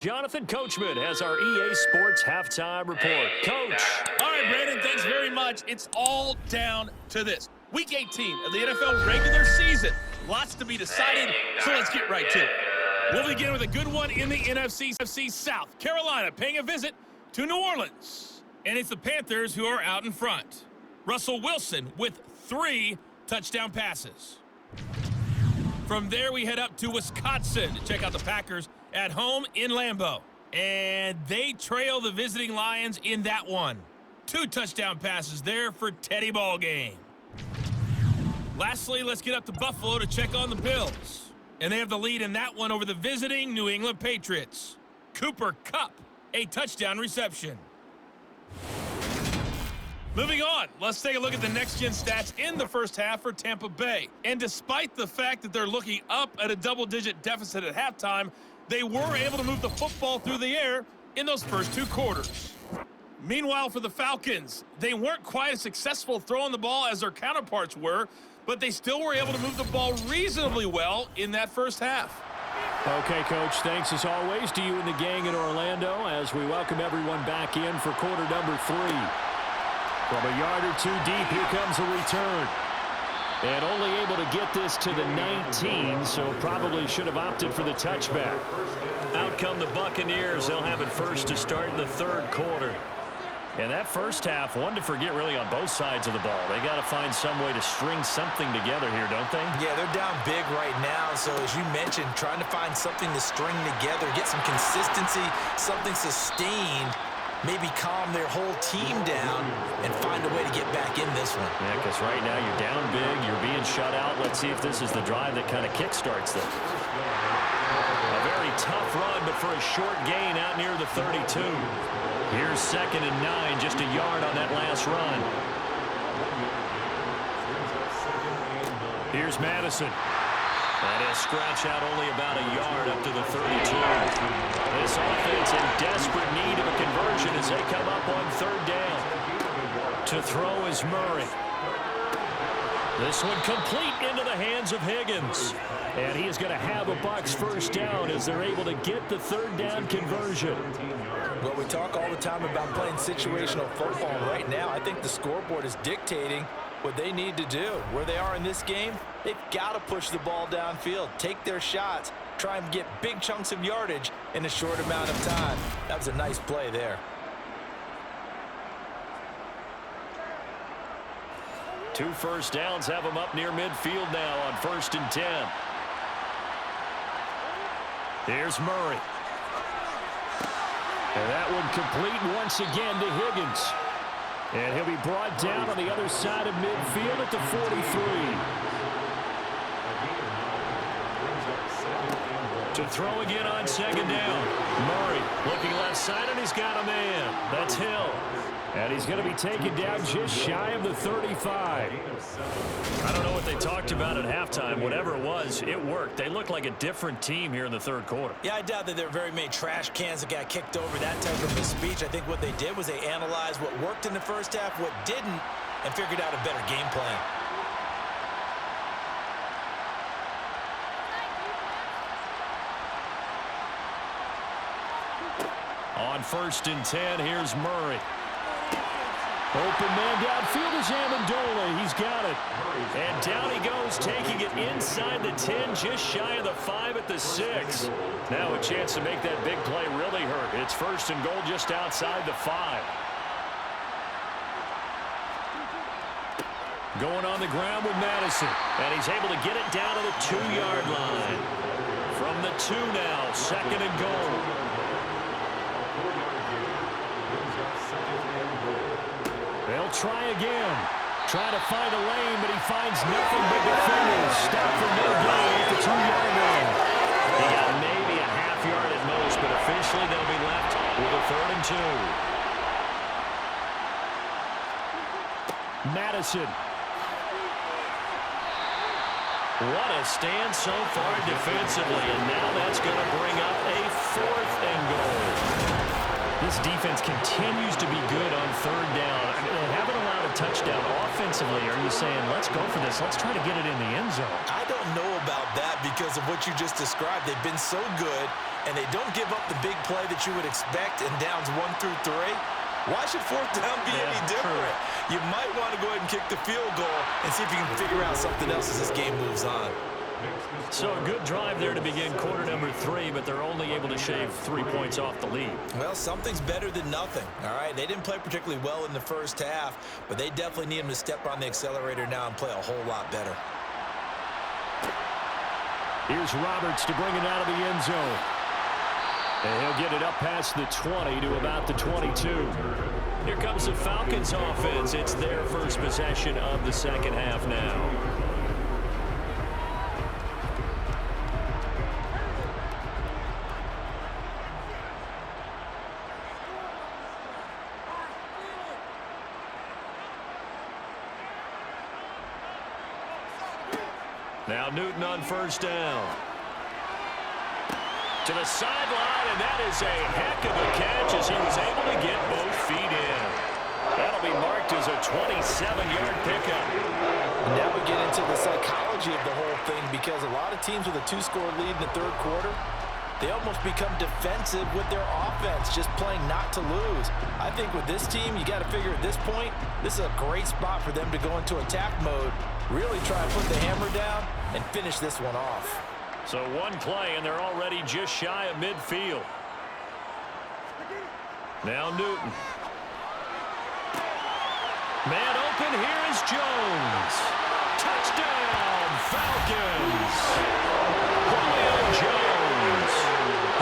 Jonathan Coachman has our EA Sports Halftime Report. Coach. All right, Brandon, thanks very much. It's all down to this. Week 18 of the NFL regular season. Lots to be decided, so let's get right to it. We'll begin with a good one in the NFC South. Carolina paying a visit to New Orleans. And it's the Panthers who are out in front. Russell Wilson with 3 touchdown passes. From there, we head up to Wisconsin to check out the Packers at home in Lambeau. And they trail the visiting Lions in that one. 2 touchdown passes there for Teddy Ballgame. Lastly, let's get up to Buffalo to check on the Bills. And they have the lead in that one over the visiting New England Patriots. Cooper Kupp, a touchdown reception. Moving on, let's take a look at the next-gen stats in the first half for Tampa Bay. And despite the fact that they're looking up at a double-digit deficit at halftime, they were able to move the football through the air in those first 2 quarters. Meanwhile, for the Falcons, they weren't quite as successful throwing the ball as their counterparts were, but they still were able to move the ball reasonably well in that first half. Okay, Coach, thanks as always to you and the gang in Orlando as we welcome everyone back in for quarter number 3. From a yard or 2 deep, here comes a return. And only able to get this to the 19, so probably should have opted for the touchback. Out come the Buccaneers. They'll have it first to start in the 3rd quarter. And that first half, one to forget really on both sides of the ball. They got to find some way to string something together here, don't they? Yeah, they're down big right now. So as you mentioned, trying to find something to string together, get some consistency, something sustained, maybe calm their whole team down and find a way to get back in this one. Yeah, because right now you're down big, you're being shut out. Let's see if this is the drive that kind of kickstarts them. A very tough run, but for a short gain out near the 32. Here's 2nd and 9, just a yard on that last run. Here's Madison. And he'll scratch out only about a yard up to the 32. This offense in desperate need of a conversion as they come up on 3rd down. To throw is Murray. This one complete into the hands of Higgins. And he is going to have a Bucs first down as they're able to get the 3rd down conversion. Well, we talk all the time about playing situational football. Right now, I think the scoreboard is dictating what they need to do. Where they are in this game, they've got to push the ball downfield, take their shots, try and get big chunks of yardage in a short amount of time. That was a nice play there. 2 first downs have them up near midfield now on 1st and 10. Here's Murray. And that one complete once again to Higgins. And he'll be brought down on the other side of midfield at the 43. To throw again on 2nd down. Murray looking left side, and he's got a man. That's Hill. And he's going to be taken down just shy of the 35. I don't know what they talked about at halftime. Whatever it was, it worked. They look like a different team here in the 3rd quarter. Yeah, I doubt that there are very many trash cans that got kicked over, that type of a speech. I think what they did was they analyzed what worked in the first half, what didn't, and figured out a better game plan. On 1st and 10, here's Murray. Open man downfield is Amendola. He's got it. And down he goes, taking it inside the 10, just shy of the 5 at the 6. Now a chance to make that big play really hurt. It's 1st and goal just outside the 5. Going on the ground with Madison. And he's able to get it down to the 2-yard line. From the 2 now, 2nd and goal. They'll try again. Trying to find a lane, but he finds nothing but defenders. Stop for no gain at the 2-yard line. He got maybe a half yard at most, but officially they'll be left with a 3rd and 2. Madison. What a stand so far defensively, and now that's going to bring up a 4th and goal. This defense continues to be good on 3rd down. I mean, they haven't allowed a touchdown offensively. Are you saying, let's go for this, let's try to get it in the end zone? I don't know about that because of what you just described. They've been so good, and they don't give up the big play that you would expect in downs 1 through 3. Why should fourth down be any different? You might want to go ahead and kick the field goal and see if you can figure out something else as this game moves on. So a good drive there to begin quarter number 3, but they're only able to shave 3 points off the lead. Well, something's better than nothing, all right? They didn't play particularly well in the first half, but they definitely need them to step on the accelerator now and play a whole lot better. Here's Roberts to bring it out of the end zone. And he'll get it up past the 20 to about the 22. Here comes the Falcons offense. It's their first possession of the second half now. Now Newton on first down. To the sideline, and that is a heck of a catch as he was able to get both feet in. That'll be marked as a 27-yard pickup. And now we get into the psychology of the whole thing because a lot of teams with a 2-score lead in the third quarter, they almost become defensive with their offense, just playing not to lose. I think with this team, you got to figure at this point, this is a great spot for them to go into attack mode, really try to put the hammer down and finish this one off. So one play, and they're already just shy of midfield. Now Newton. Man open, here is Jones. Touchdown, Falcons. Julio Jones.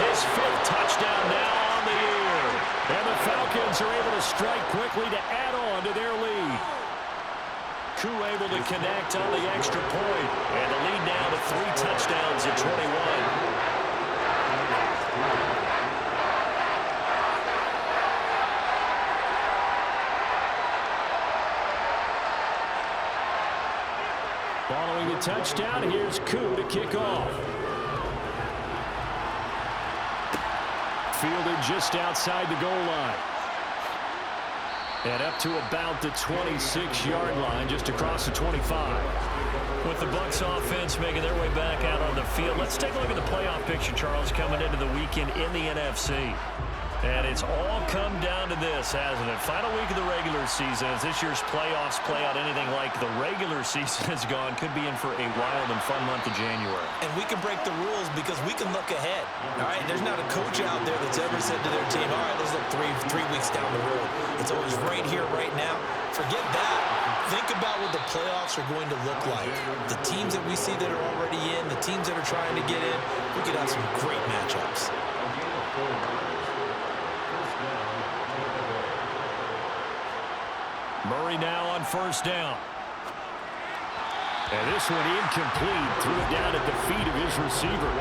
His 5th touchdown now on the year. And the Falcons are able to strike quickly to add on to their lead. Koo able to connect on the extra point. And the lead now to 3 touchdowns at 21. Following the touchdown, here's Koo to kick off. Fielded just outside the goal line. And up to about the 26-yard line, just across the 25. With the Bucs offense making their way back out on the field, let's take a look at the playoff picture, Charles, coming into the weekend in the NFC. And it's all come down to this, hasn't it? Final week of the regular season. As this year's playoffs play out anything like the regular season has gone, could be in for a wild and fun month of January. And we can break the rules because we can look ahead. All right, there's not a coach out there that's ever said to their team, all right, let's look three weeks down the road. It's always right here, right now. Forget that. Think about what the playoffs are going to look like. The teams that we see that are already in, the teams that are trying to get in, we could have some great matchups. Murray now on first down. And this one incomplete. Threw it down at the feet of his receiver.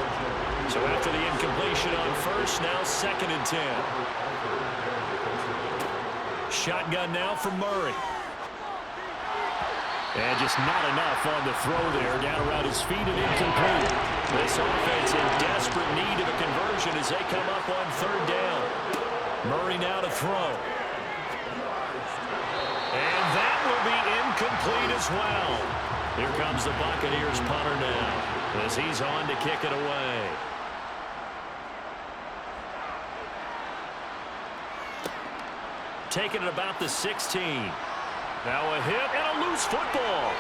So after the incompletion on first, now 2nd and 10. Shotgun now for Murray. And just not enough on the throw there. Down around his feet and incomplete. This offense in desperate need of a conversion as they come up on 3rd down. Murray now to throw. And that will be incomplete as well. Here comes the Buccaneers punter now as he's on to kick it away. Taking it about the 16. Now a hit and a loose football.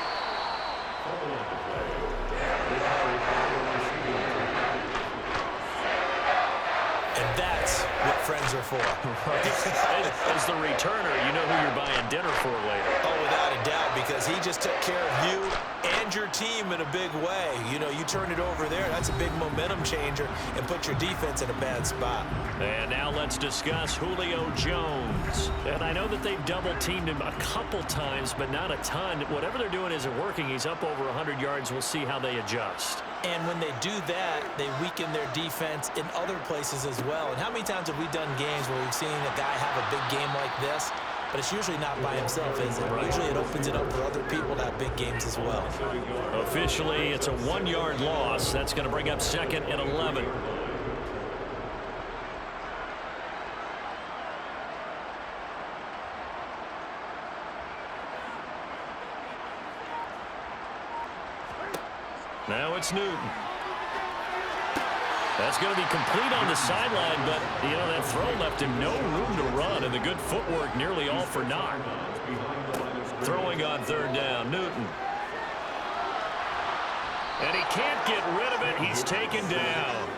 And that's what friends are for. As the returner, you know who you're buying dinner for later. Oh, without a doubt, because he just took care of you and your team in a big way. You know, you turn it over there, that's a big momentum changer and put your defense in a bad spot. And now let's discuss Julio Jones. And I know that they've double-teamed him a couple times, but not a ton. Whatever they're doing isn't working. He's up over 100 yards. We'll see how they adjust. And when they do that, they weaken their defense in other places as well. And how many times have we done games where we've seen a guy have a big game like this, but it's usually not by himself, is it? Right. Usually it opens it up for other people to have big games as well. Officially, it's a 1-yard loss. That's going to bring up 2nd and 11. Now it's Newton. That's going to be complete on the sideline, but, you know, that throw left him no room to run, and the good footwork nearly all for naught. Throwing on third down, Newton. And he can't get rid of it. He's taken down.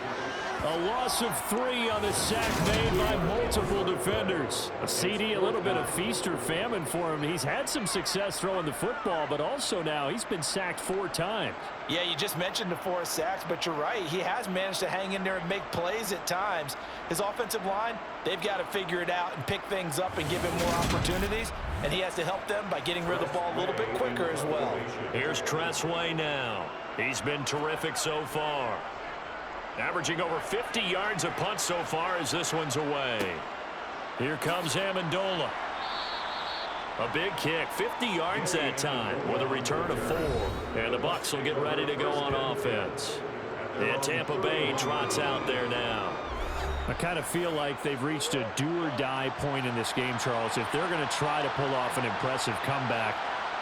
A loss of 3 on the sack made by multiple defenders. A CD, a little bit of feast or famine for him. He's had some success throwing the football, but also now he's been sacked 4 times. Yeah, you just mentioned the 4 sacks, but you're right. He has managed to hang in there and make plays at times. His offensive line, they've got to figure it out and pick things up and give him more opportunities, and he has to help them by getting rid of the ball a little bit quicker as well. Here's Tressway now. He's been terrific so far. Averaging over 50 yards a punt so far as this one's away. Here comes Amendola. A big kick, 50 yards that time with a return of 4. And the Bucs will get ready to go on offense. And Tampa Bay trots out there now. I kind of feel like they've reached a do-or-die point in this game, Charles. If they're going to try to pull off an impressive comeback,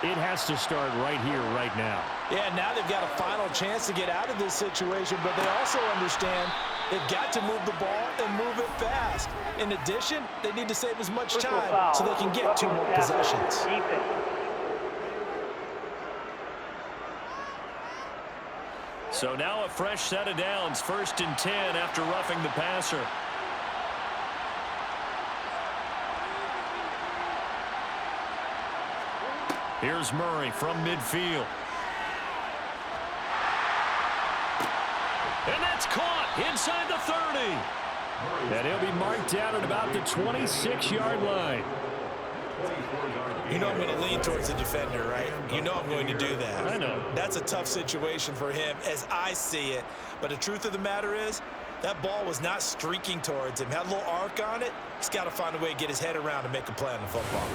it has to start right here, right now. Yeah, now they've got a final chance to get out of this situation, but they also understand they've got to move the ball and move it fast. In addition, they need to save as much time so they can get 2 more possessions. So now a fresh set of downs, 1st and 10 after roughing the passer. Here's Murray from midfield. And that's caught inside the 30. And he'll be marked down at about the 26-yard line. You know I'm going to lean towards the defender, right? You know I'm going to do that. I know. That's a tough situation for him as I see it. But the truth of the matter is, that ball was not streaking towards him. Had a little arc on it. He's got to find a way to get his head around and make a play on the football.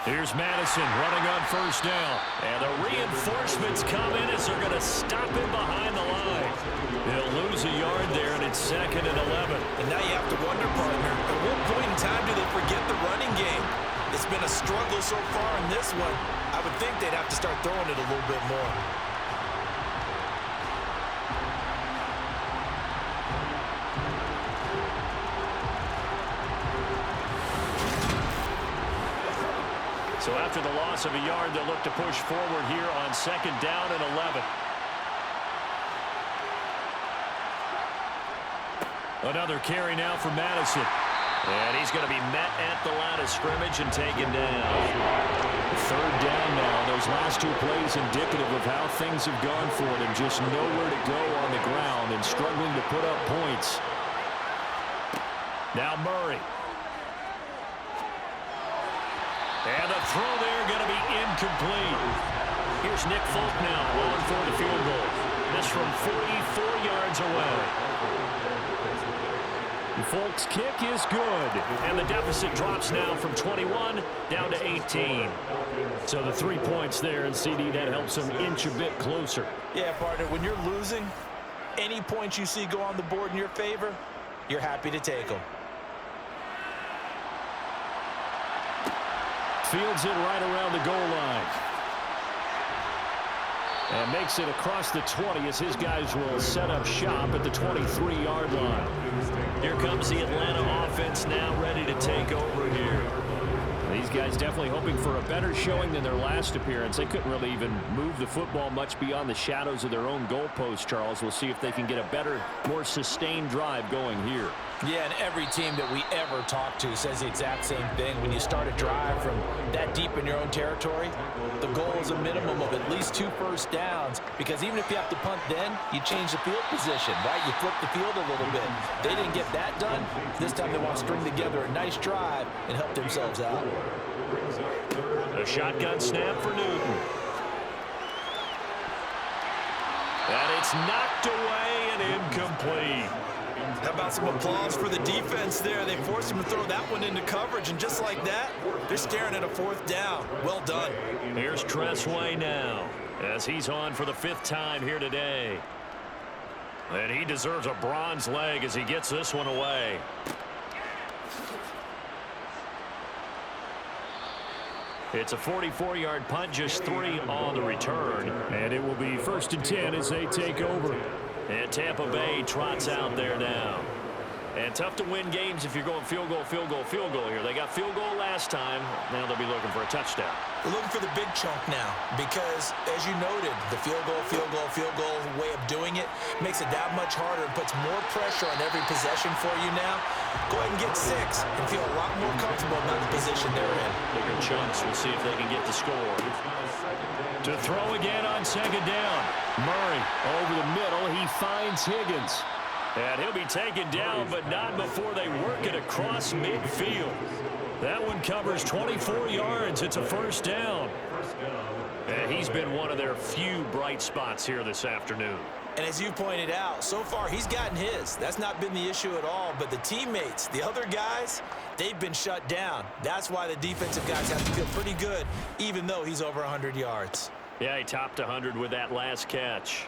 Here's Madison running on 1st down. And the reinforcements come in as they're going to stop him behind the line. He'll lose a yard there, and it's 2nd and 11. And now you have to wonder, partner, at what point in time do they forget the running game? It's been a struggle so far in this one. I would think they'd have to start throwing it a little bit more. So after the loss of a yard, they'll look to push forward here on 2nd down and 11. Another carry now for Madison. And he's going to be met at the line of scrimmage and taken down. 3rd down now. Those last 2 plays indicative of how things have gone for them. Just nowhere to go on the ground and struggling to put up points. Now Murray. And the throw there going to be incomplete. Here's Nick Folk now going for the field goal. This from 44 yards away. Folk's kick is good. And the deficit drops now from 21 down to 18. So the 3 points there, and CD, that helps them inch a bit closer. Yeah, partner, when you're losing, any points you see go on the board in your favor, you're happy to take them. Fields it right around the goal line. And makes it across the 20 as his guys will set up shop at the 23-yard line. Here comes the Atlanta offense now ready to take over here. These guys definitely hoping for a better showing than their last appearance. They couldn't really even move the football much beyond the shadows of their own goalpost, Charles. We'll see if they can get a better, more sustained drive going here. Yeah, and every team that we ever talk to says the exact same thing. When you start a drive from that deep in your own territory, the goal is a minimum of at least 2 first downs, because even if you have to punt then, you change the field position, right? You flip the field a little bit. They didn't get that done. This time they want to string together a nice drive and help themselves out. A shotgun snap for Newton. And it's knocked away and incomplete. How about some applause for the defense there? They forced him to throw that one into coverage, and just like that, they're staring at a 4th down. Well done. Here's Tressway now as he's on for the 5th time here today. And he deserves a bronze leg as he gets this one away. It's a 44-yard punt, just 3 on the return. And it will be 1st and 10 as they take over. And Tampa Bay trots out there now. And tough to win games if you're going field goal, field goal, field goal here. They got field goal last time. Now they'll be looking for a touchdown. They're looking for the big chunk now because, as you noted, the field goal way of doing it makes it that much harder and puts more pressure on every possession for you now. Go ahead and get 6 and feel a lot more comfortable about the position they're in. Bigger chunks. We'll see if they can get the score. To throw again on 2nd down. Murray over the middle. He finds Higgins. And he'll be taken down, but not before they work it across midfield. That one covers 24 yards. It's a 1st down. And he's been one of their few bright spots here this afternoon. And as you pointed out, so far he's gotten his. That's not been the issue at all. But the teammates, the other guys, they've been shut down. That's why the defensive guys have to feel pretty good, even though he's over 100 yards. Yeah, he topped 100 with that last catch.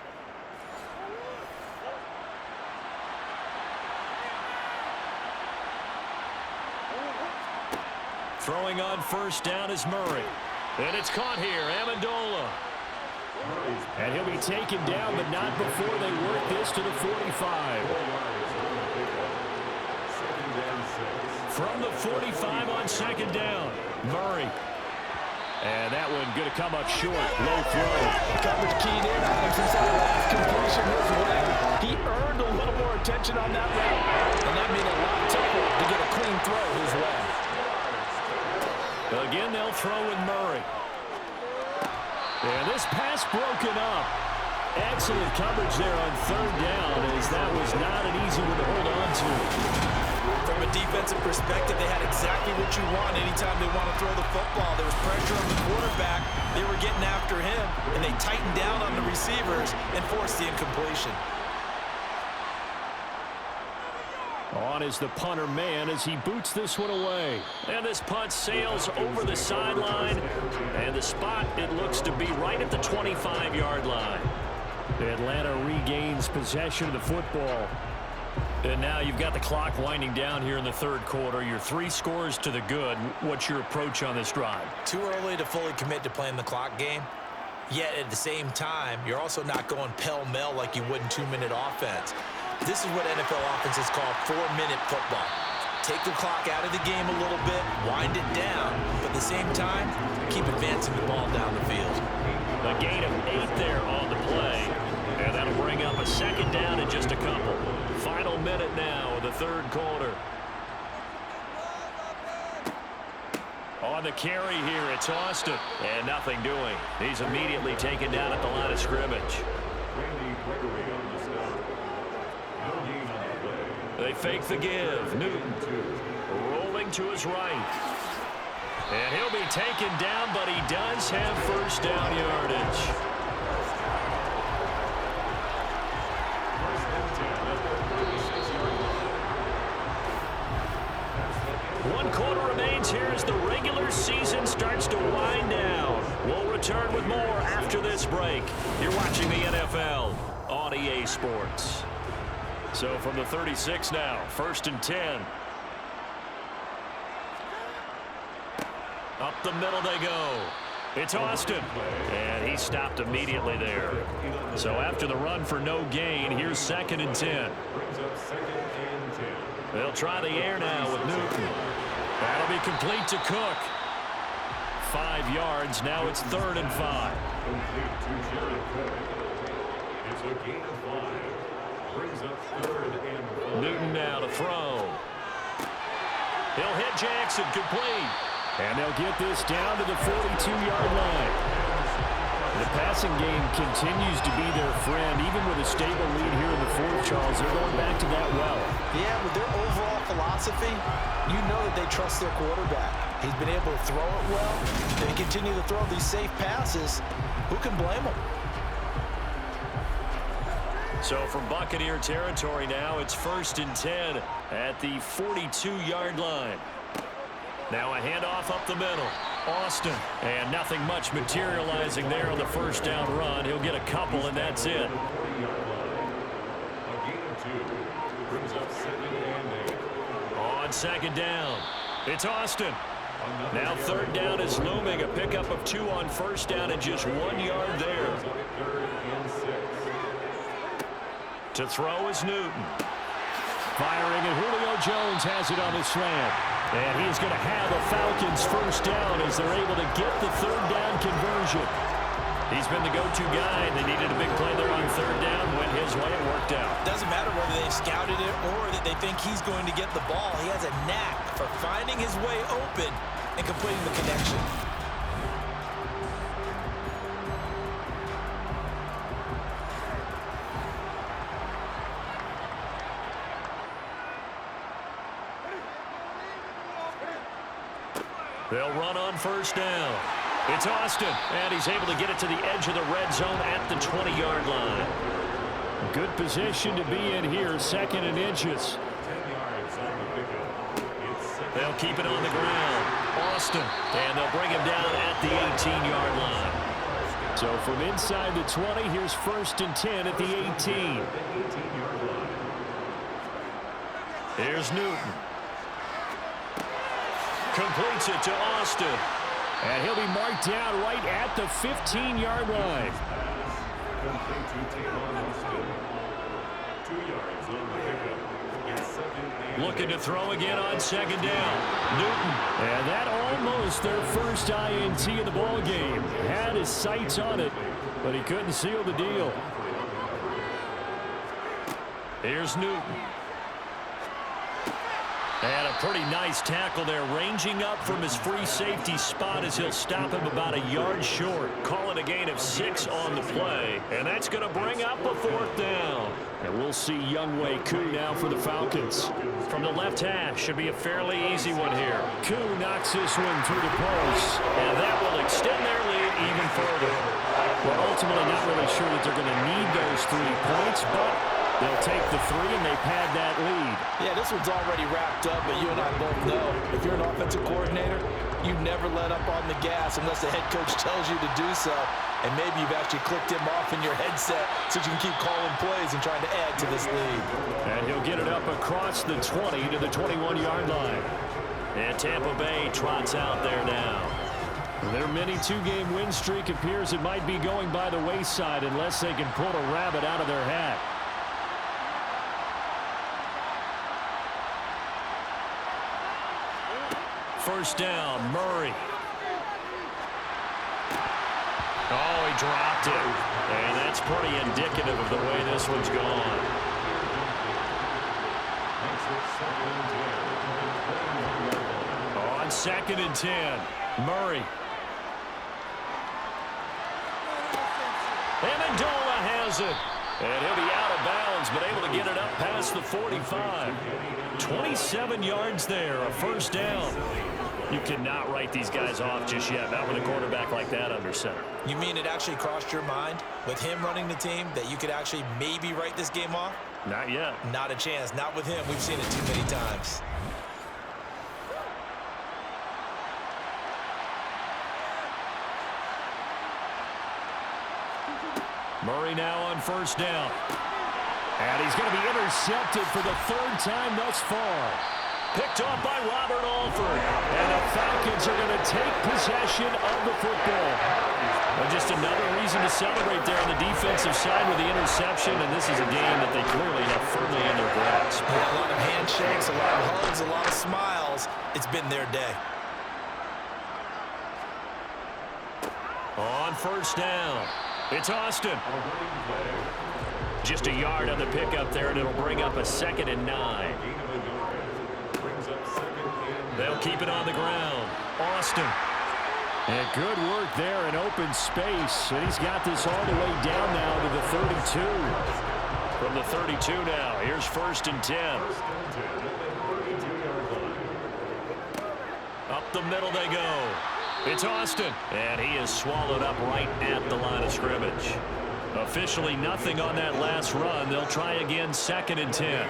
Throwing on 1st down is Murray. And it's caught here, Amendola. And he'll be taken down, but not before they work this to the 45. From the 45 on 2nd down, Murray. And that one going to come up short. Low throw. Coverage keyed in on him since that last completion his way. He earned a little more attention on that route, and that made it a lot tougher to get a clean throw his way. Again, they'll throw with Murray. And this pass broken up. Excellent coverage there on 3rd down, as that was not an easy one to hold on to. From a defensive perspective, they had exactly what you want anytime they want to throw the football. There was pressure on the quarterback. They were getting after him, and they tightened down on the receivers and forced the incompletion. On is the punter man as he boots this one away. And this punt sails over the sideline. And the spot, it looks to be right at the 25-yard line. Atlanta regains possession of the football. And now you've got the clock winding down here in the 3rd quarter. Your 3 scores to the good. What's your approach on this drive? Too early to fully commit to playing the clock game. Yet at the same time, you're also not going pell-mell like you would in 2-minute offense. This is what NFL offenses call 4-minute football. Take the clock out of the game a little bit, wind it down, but at the same time, keep advancing the ball down the field. A gain of 8 there on the play, and that'll bring up a 2nd down in just a couple. Final minute now of the 3rd quarter. On the carry here, it's Austin, and nothing doing. He's immediately taken down at the line of scrimmage. They fake the give. Newton rolling to his right. And he'll be taken down, but he does have 1st down yardage. One quarter remains here as the regular season starts to wind down. We'll return with more after this break. You're watching the NFL on EA Sports. So from the 36 now, 1st and 10. Up the middle they go. It's Austin. And he stopped immediately there. So after the run for no gain, here's 2nd and 10. They'll try the air now with Newton. That'll be complete to Cook. 5 yards. Now it's 3rd and 5. It's a gain of 5. Brings up 3rd and 5. Newton now to throw. He'll hit Jackson, complete. And they'll get this down to the 42-yard line. The passing game continues to be their friend, even with a stable lead here in the 4th, Charles. They're going back to that well. Yeah, with their overall philosophy, you know that they trust their quarterback. He's been able to throw it well. They continue to throw these safe passes. Who can blame them? So from Buccaneer territory now, it's 1st and 10 at the 42-yard line. Now a handoff up the middle. Austin. And nothing much materializing there on the 1st down run. He'll get a couple, and that's it. second down. It's Austin. Now third down is looming. A pickup of 2 on first down and just 1 yard there. To throw is Newton. Firing, and Julio Jones has it on the slant. And he's going to have a Falcons first down as they're able to get the third down conversion. He's been the go-to guy, and they needed a big play there on third down. Went his way, it worked out. Doesn't matter whether they've scouted it or that they think he's going to get the ball. He has a knack for finding his way open and completing the connection. They'll run on first down. It's Austin, and he's able to get it to the edge of the red zone at the 20-yard line. Good position to be in here, 2nd and inches. They'll keep it on the ground. Austin, and they'll bring him down at the 18-yard line. So from inside the 20, here's 1st and 10 at the 18. Here's Newton. Completes it to Austin. And he'll be marked down right at the 15-yard line. Looking to throw again on second down. Newton. And that almost their first INT in the ball game. Had his sights on it, but he couldn't seal the deal. Here's Newton. And a pretty nice tackle there, ranging up from his free safety spot as he'll stop him about a yard short. Calling a gain of 6 on the play, and that's going to bring up a 4th down. And we'll see Younghoe Koo now for the Falcons. From the left hash, should be a fairly easy one here. Koo knocks this one through the post, and that will extend their lead even further. We're ultimately not really sure that they're going to need those 3 points, but they'll take the 3, and they've had that lead. Yeah, this one's already wrapped up, but you and I both know if you're an offensive coordinator, you never let up on the gas unless the head coach tells you to do so. And maybe you've actually clicked him off in your headset so you can keep calling plays and trying to add to this lead. And he'll get it up across the 20 to the 21-yard line. And Tampa Bay trots out there now. Their mini 2-game win streak appears it might be going by the wayside unless they can pull a rabbit out of their hat. First down, Murray. Oh, he dropped it. And that's pretty indicative of the way this one's gone. On 2nd and 10, Murray. Amendola has it. And he'll be out of bounds, but able to get it up past the 45. 27 yards there, a first down. You cannot write these guys off just yet, not with a quarterback like that under center. You mean it actually crossed your mind with him running the team that you could actually maybe write this game off? Not yet. Not a chance. Not with him. We've seen it too many times. Murray now on first down. And he's going to be intercepted for the 3rd time thus far. Picked off by Robert Alford. And the Falcons are going to take possession of the football. And just another reason to celebrate there on the defensive side with the interception. And this is a game that they clearly have firmly in their grasp. Yeah, a lot of handshakes, a lot of hugs, a lot of smiles. It's been their day. On first down, it's Austin. Just a yard on the pickup there, and it'll bring up a 2nd and 9. They'll keep it on the ground. Austin. And good work there in open space. And he's got this all the way down now to the 32. From the 32 now, here's 1st and 10. Up the middle they go. It's Austin. And he is swallowed up right at the line of scrimmage. Officially nothing on that last run. They'll try again, 2nd and 10.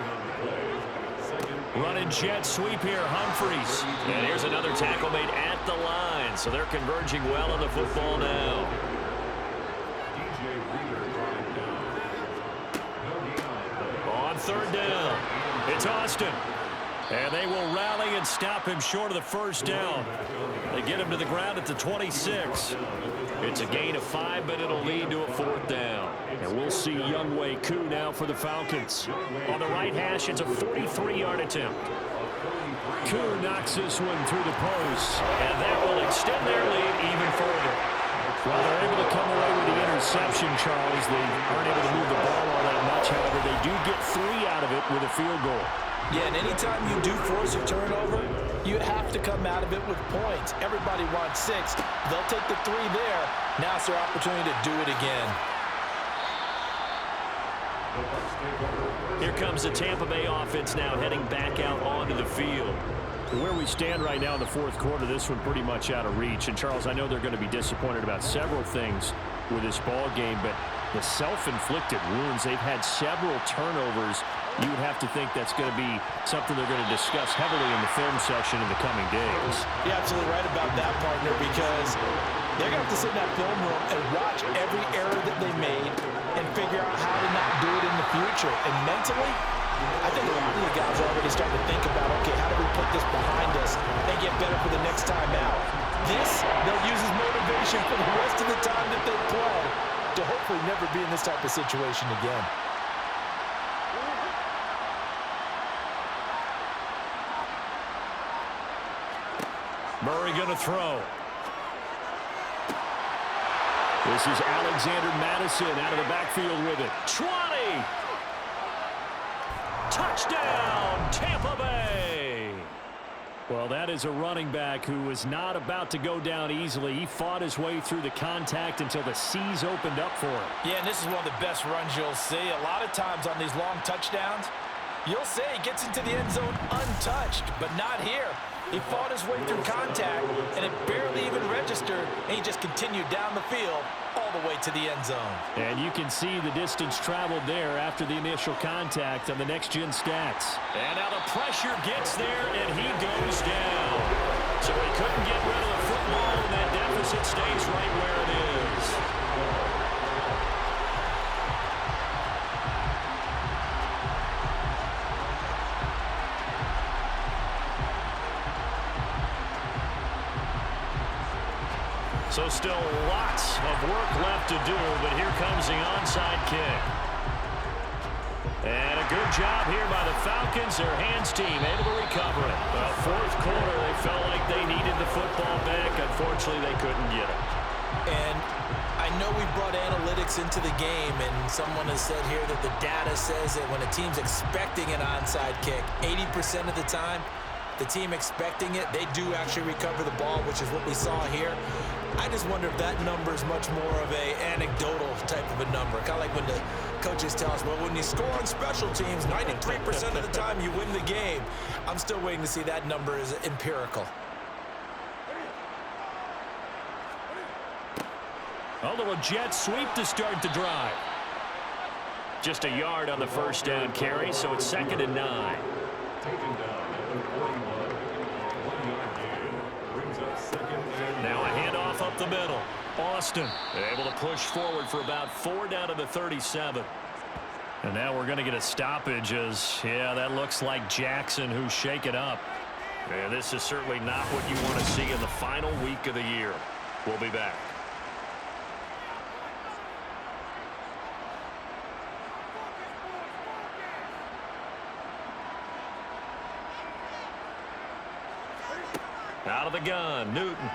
Running jet sweep here, Humphreys. And here's another tackle made at the line. So they're converging well on the football now. On 3rd down, it's Austin. And they will rally and stop him short of the first down. They get him to the ground at the 26. It's a gain of 5, but it'll lead to a 4th down. And we'll see Younghoe Koo now for the Falcons. On the right hash, it's a 43-yard attempt. Koo knocks this one through the post, and that will extend their lead even further. While they're able to come away with the interception, Charles, they aren't able to move the ball all that much. However, they do get 3 out of it with a field goal. Yeah, and anytime you do force a turnover, you have to come out of it with points. Everybody wants 6. They'll take the 3 there. Now it's their opportunity to do it again. Here comes the Tampa Bay offense now heading back out onto the field. Where we stand right now in the 4th quarter, this one pretty much out of reach. And, Charles, I know they're going to be disappointed about several things with this ball game, but the self-inflicted wounds, they've had several turnovers. You would have to think that's going to be something they're going to discuss heavily in the film session in the coming days. You're absolutely right about that, partner, because they're going to have to sit in that film room and watch every error that they made and figure out how to not do it in the future. And mentally, I think a lot of these guys are already starting to think about, okay, how do we put this behind us and get better for the next time out? This, they'll use as motivation for the rest of the time that they play to hopefully never be in this type of situation again. Murray going to throw. This is Alexander Madison out of the backfield with it. 20! Touchdown, Tampa Bay! Well, that is a running back who was not about to go down easily. He fought his way through the contact until the seas opened up for him. Yeah, and this is one of the best runs you'll see. A lot of times on these long touchdowns, you'll say he gets into the end zone untouched, but not here. He fought his way through contact, and it barely even registered, and he just continued down the field all the way to the end zone. And you can see the distance traveled there after the initial contact on the next-gen stats. And now the pressure gets there, and he goes down. So he couldn't get rid of the football, and that deficit stays right where it is. So still lots of work left to do, but here comes the onside kick. And a good job here by the Falcons, their hands team, able to recover it. Well, 4th quarter, they felt like they needed the football back. Unfortunately, they couldn't get it. And I know we brought analytics into the game, and someone has said here that the data says that when a team's expecting an onside kick, 80% of the time, the team expecting it, they do actually recover the ball, which is what we saw here. I just wonder if that number is much more of a anecdotal type of a number. Kind of like when the coaches tell us, well, when you score on special teams, 93% of the time you win the game. I'm still waiting to see that number is empirical. A little jet sweep to start the drive. Just a yard on the first down carry, so it's 2nd and 9. Now a handoff up the middle. Austin able to push forward for about 4 down to the 37. And now we're going to get a stoppage as, yeah, that looks like Jackson who's shaken up. And this is certainly not what you want to see in the final week of the year. We'll be back. Out of the gun, Newton.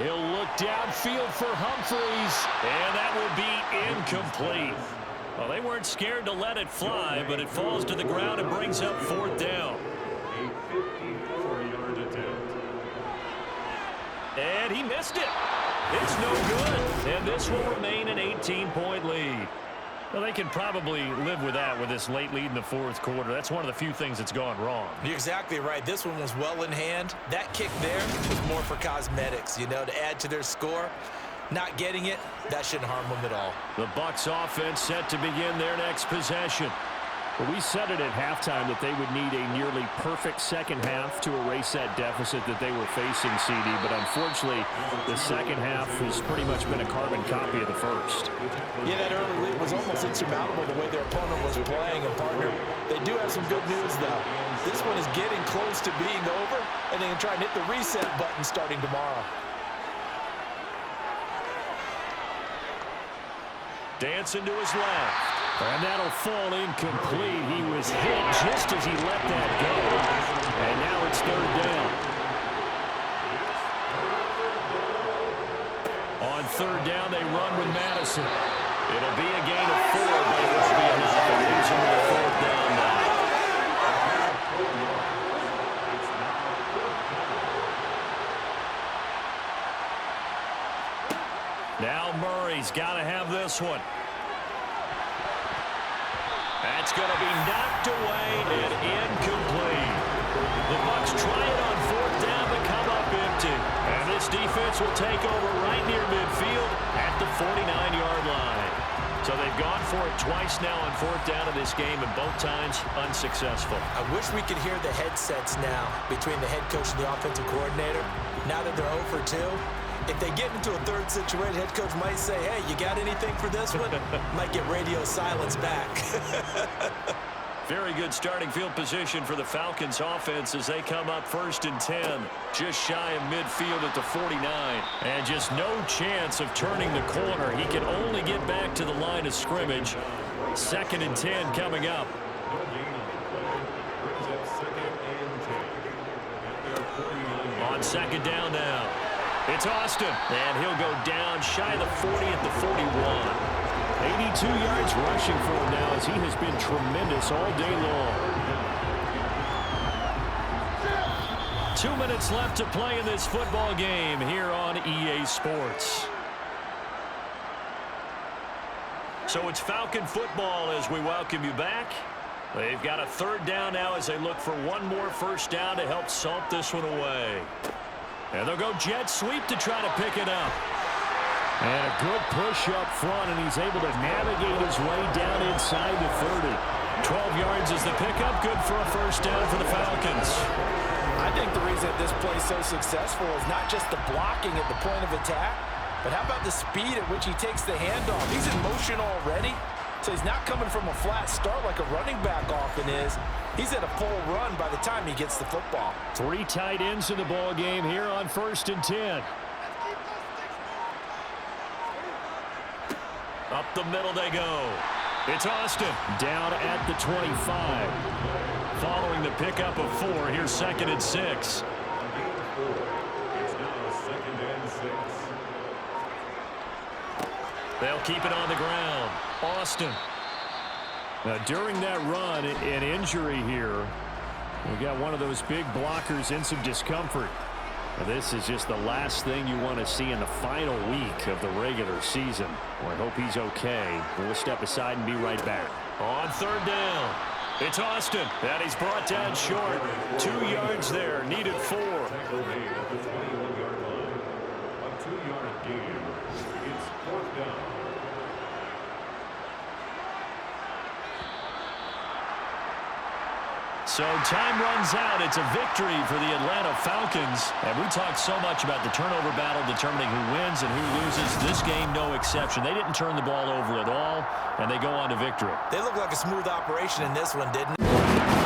He'll look downfield for Humphreys, and that will be incomplete. Well, they weren't scared to let it fly, but it falls to the ground and brings up 4th down. And he missed it. It's no good, and this will remain an 18-point lead. Well, they can probably live with that with this late lead in the 4th quarter. That's one of the few things that's gone wrong. You're exactly right. This one was well in hand. That kick there was more for cosmetics, you know, to add to their score. Not getting it, that shouldn't harm them at all. The Bucs offense set to begin their next possession. Well, we said it at halftime that they would need a nearly perfect second half to erase that deficit that they were facing, CD. But unfortunately, the second half has pretty much been a carbon copy of the first. Yeah, that early lead was almost insurmountable the way their opponent was playing. And, partner, they do have some good news, though. This one is getting close to being over, and they can try and hit the reset button starting tomorrow. Dancing to his left. And that'll fall incomplete. He was hit just as he let that go. And now it's third down. On third down, they run with Madison. It'll be a gain of 4, but it won't be enough. It leaves him with a fourth down now. Now Murray's got to have this one. That's going to be knocked away and incomplete. The Bucs try it on fourth down to come up empty. And this defense will take over right near midfield at the 49-yard line. So they've gone for it twice now on fourth down in this game, and both times unsuccessful. I wish we could hear the headsets now between the head coach and the offensive coordinator. Now that they're 0 for 2. If they get into a third situation, head coach might say, hey, you got anything for this one? Might get radio silence back. Very good starting field position for the Falcons offense as they come up 1st and 10. Just shy of midfield at the 49. And just no chance of turning the corner. He can only get back to the line of scrimmage. 2nd and 10 coming up. On 2nd down now. It's Austin, and he'll go down shy of the 40 at the 41. 82 yards rushing for him now as he has been tremendous all day long. 2 minutes left to play in this football game here on EA Sports. So it's Falcon football as we welcome you back. They've got a third down now as they look for one more first down to help salt this one away. And they'll go jet sweep to try to pick it up. And a good push up front, and he's able to navigate his way down inside the 30. 12 yards is the pickup. Good for a first down for the Falcons. I think the reason that this play is so successful is not just the blocking at the point of attack, but how about the speed at which he takes the handoff? He's in motion already, so he's not coming from a flat start like a running back often is. He's at a full run by the time he gets the football. 3 tight ends in the ball game here on 1st and 10. Up the middle they go. It's Austin down at the 25. Following the pickup of 4, here's 2nd and 6. They'll keep it on the ground. Austin. Now, during that run, an injury here. We've got one of those big blockers in some discomfort. Now, this is just the last thing you want to see in the final week of the regular season. Well, I hope he's okay. We'll step aside and be right back. On third down, it's Austin. And he's brought down short. 2 yards there. Needed 4. A 2-yard gain. It's 4th down. So time runs out. It's a victory for the Atlanta Falcons. And we talked so much about the turnover battle determining who wins and who loses. This game, no exception. They didn't turn the ball over at all, and they go on to victory. They look like a smooth operation in this one, didn't it?